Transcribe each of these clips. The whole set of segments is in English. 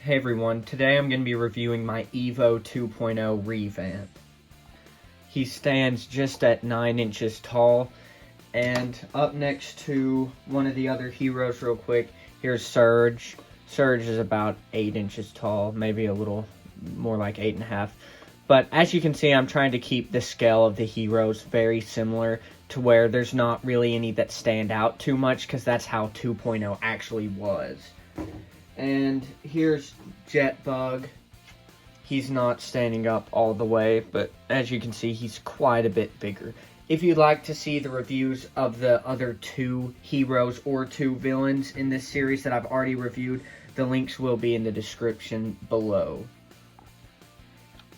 Hey everyone, today I'm going to be reviewing my Evo 2.0 revamp. He stands just at 9 inches tall, and up next to one of the other heroes real quick, here's Surge. Surge is about 8 inches tall, maybe a little more like 8.5. But as you can see, I'm trying to keep the scale of the heroes very similar to where there's not really any that stand out too much, because that's how 2.0 actually was. And here's Jetbug. He's not standing up all the way, but as you can see, he's quite a bit bigger. If you'd like to see the reviews of the other 2 heroes or 2 villains in this series that I've already reviewed, the links will be in the description below.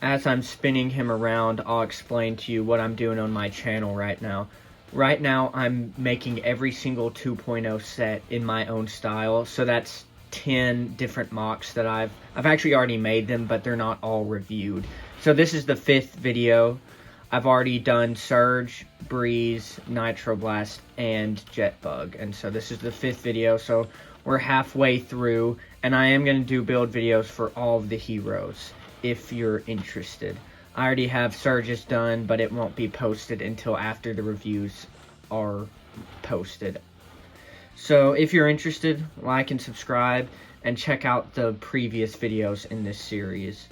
As I'm spinning him around, I'll explain to you what I'm doing on my channel right now. Right now, I'm making every single 2.0 set in my own style, so that's 10 different MOCs that I've actually already made them, but they're not all reviewed. So this is the 5th video. I've already done Surge, Breeze, Nitro Blast, and Jetbug, and so this is the 5th video, so we're halfway through, and I am going to do build videos for all of the heroes, if you're interested. I already have Surge's done, but it won't be posted until after the reviews are posted. So if you're interested, like and subscribe, and check out the previous videos in this series.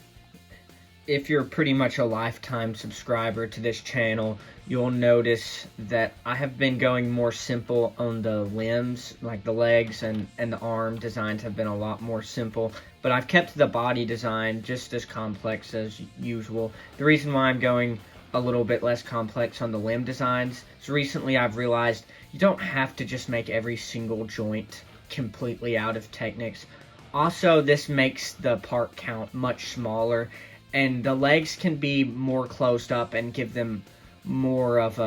If you're pretty much a lifetime subscriber to this channel, you'll notice that I have been going more simple on the limbs, like the legs and the arm designs have been a lot more simple, but I've kept the body design just as complex as usual. The reason why I'm going a little bit less complex on the limb designs is recently I've realized you don't have to just make every single joint completely out of Technics. Also, this makes the part count much smaller, and the legs can be more closed up and give them more of,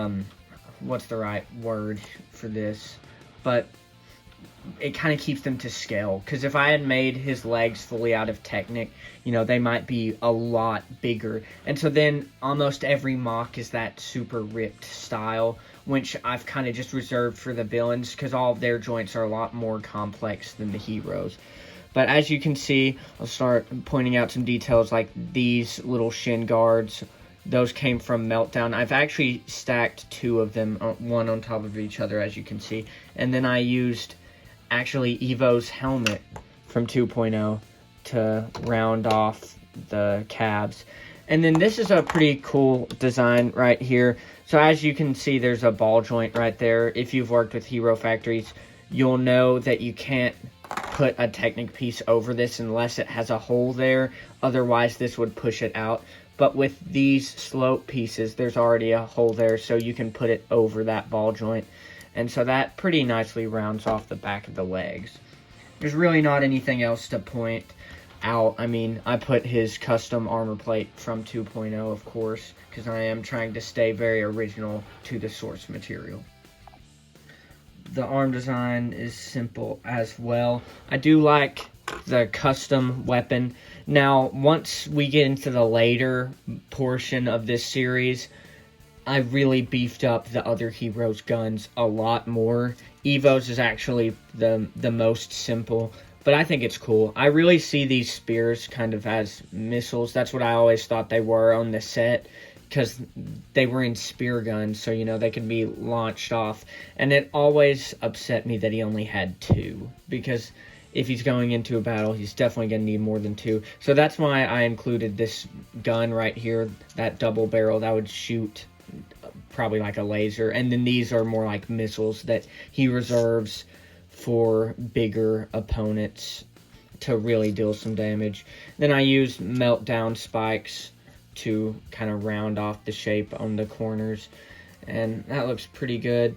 what's the right word for this? But it kind of keeps them to scale, because if I had made his legs fully out of Technic, you know, they might be a lot bigger. And so then almost every MOC is that super ripped style, which I've kind of just reserved for the villains, because all of their joints are a lot more complex than the heroes. But as you can see, I'll start pointing out some details like these little shin guards. Those came from Meltdown. I've actually stacked 2 of them, one on top of each other, as you can see. And then I used actually Evo's helmet from 2.0 to round off the calves. And then this is a pretty cool design right here. So as you can see, there's a ball joint right there. If you've worked with Hero Factories, you'll know that you can't put a Technic piece over this unless it has a hole there. Otherwise, this would push it out. But with these slope pieces, there's already a hole there, so you can put it over that ball joint. And so that pretty nicely rounds off the back of the legs. There's really not anything else to point out. I mean, I put his custom armor plate from 2.0, of course, because I am trying to stay very original to the source material. The arm design is simple as well. I do like the custom weapon. Now, once we get into the later portion of this series, I really beefed up the other heroes' guns a lot more. Evo's is actually the most simple, but I think it's cool. I really see these spears kind of as missiles. That's what I always thought they were on the set, because they were in spear guns, so, you know, they can be launched off. And it always upset me that he only had 2, because if he's going into a battle, he's definitely going to need more than 2. So that's why I included this gun right here, that double barrel that would shoot probably like a laser. And then these are more like missiles that he reserves for bigger opponents to really deal some damage. Then I used Meltdown spikes to kind of round off the shape on the corners, and that looks pretty good.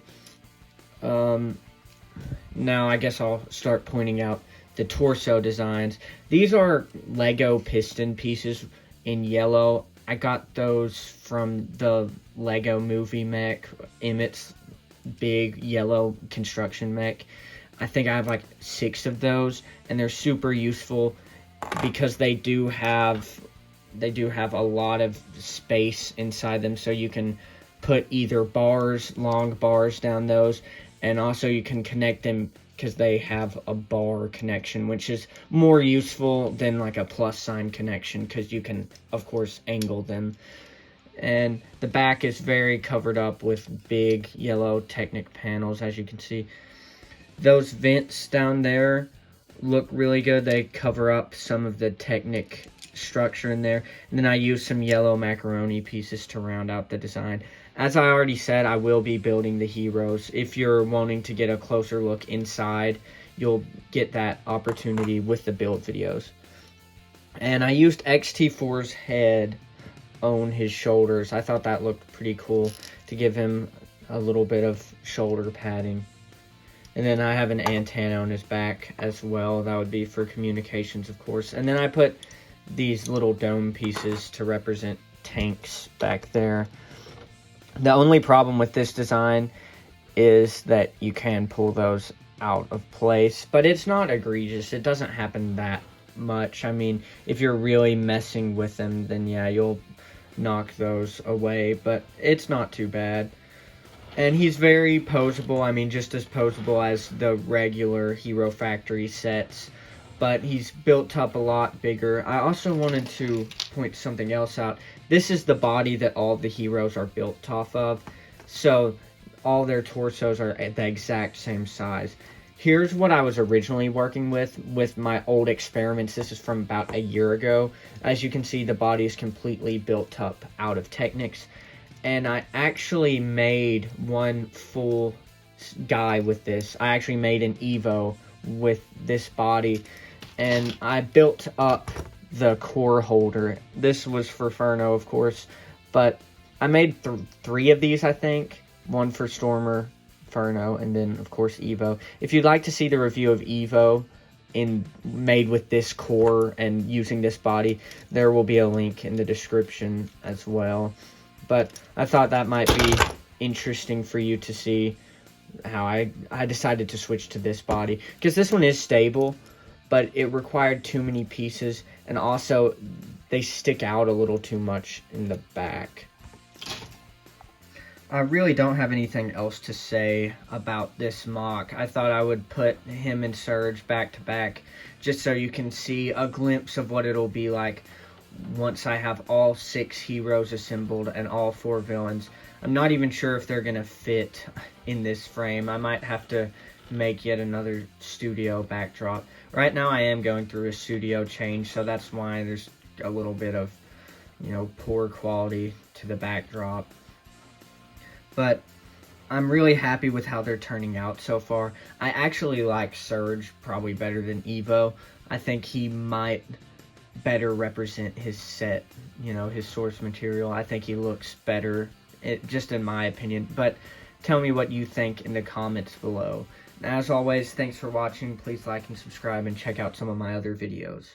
Now I guess I'll start pointing out the torso designs. These are Lego piston pieces in yellow. I got those from the Lego movie mech, Emmett's big yellow construction mech. I think I have like 6 of those, and they're super useful because they do have a lot of space inside them, so you can put either bars, long bars down those, and also you can connect them because they have a bar connection, which is more useful than like a plus sign connection, because you can, of course, angle them. And the back is very covered up with big yellow Technic panels, as you can see. Those vents down there look really good. They cover up some of the Technic structure in there. And then I use some yellow macaroni pieces to round out the design. As I already said, I will be building the heroes. If you're wanting to get a closer look inside, you'll get that opportunity with the build videos. And I used XT4's head on his shoulders. I thought that looked pretty cool to give him a little bit of shoulder padding. And then I have an antenna on his back as well. That would be for communications, of course. And then I put these little dome pieces to represent tanks back there. The only problem with this design is that you can pull those out of place, but it's not egregious. It doesn't happen that much. I mean, if you're really messing with them, then yeah, you'll knock those away, but it's not too bad. And he's very posable. I mean, just as posable as the regular Hero Factory sets, but he's built up a lot bigger. I also wanted to point something else out. This is the body that all the heroes are built off of, so all their torsos are at the exact same size. Here's what I was originally working with my old experiments. This is from about a year ago. As you can see, the body is completely built up out of Technics. And I actually made one full guy with this. I actually made an Evo with this body. And I built up the core holder. This was for Furno, of course. But I made three of these, I think. One for Stormer, Furno, and then, of course, Evo. If you'd like to see the review of Evo made with this core and using this body, there will be a link in the description as well. But I thought that might be interesting for you to see how I decided to switch to this body. Because this one is stable, but it required too many pieces, and also they stick out a little too much in the back. I really don't have anything else to say about this MOC. I thought I would put him and Surge back to back just so you can see a glimpse of what it'll be like once I have all 6 heroes assembled and all 4 villains. I'm not even sure if they're going to fit in this frame. I might have to make yet another studio backdrop. Right now I am going through a studio change, so that's why there's a little bit of, poor quality to the backdrop. But I'm really happy with how they're turning out so far. I actually like Surge probably better than Evo. I think he might better represent his set, his source material. I think he looks better, just in my opinion. But tell me what you think in the comments below. And as always, thanks for watching. Please like and subscribe and check out some of my other videos.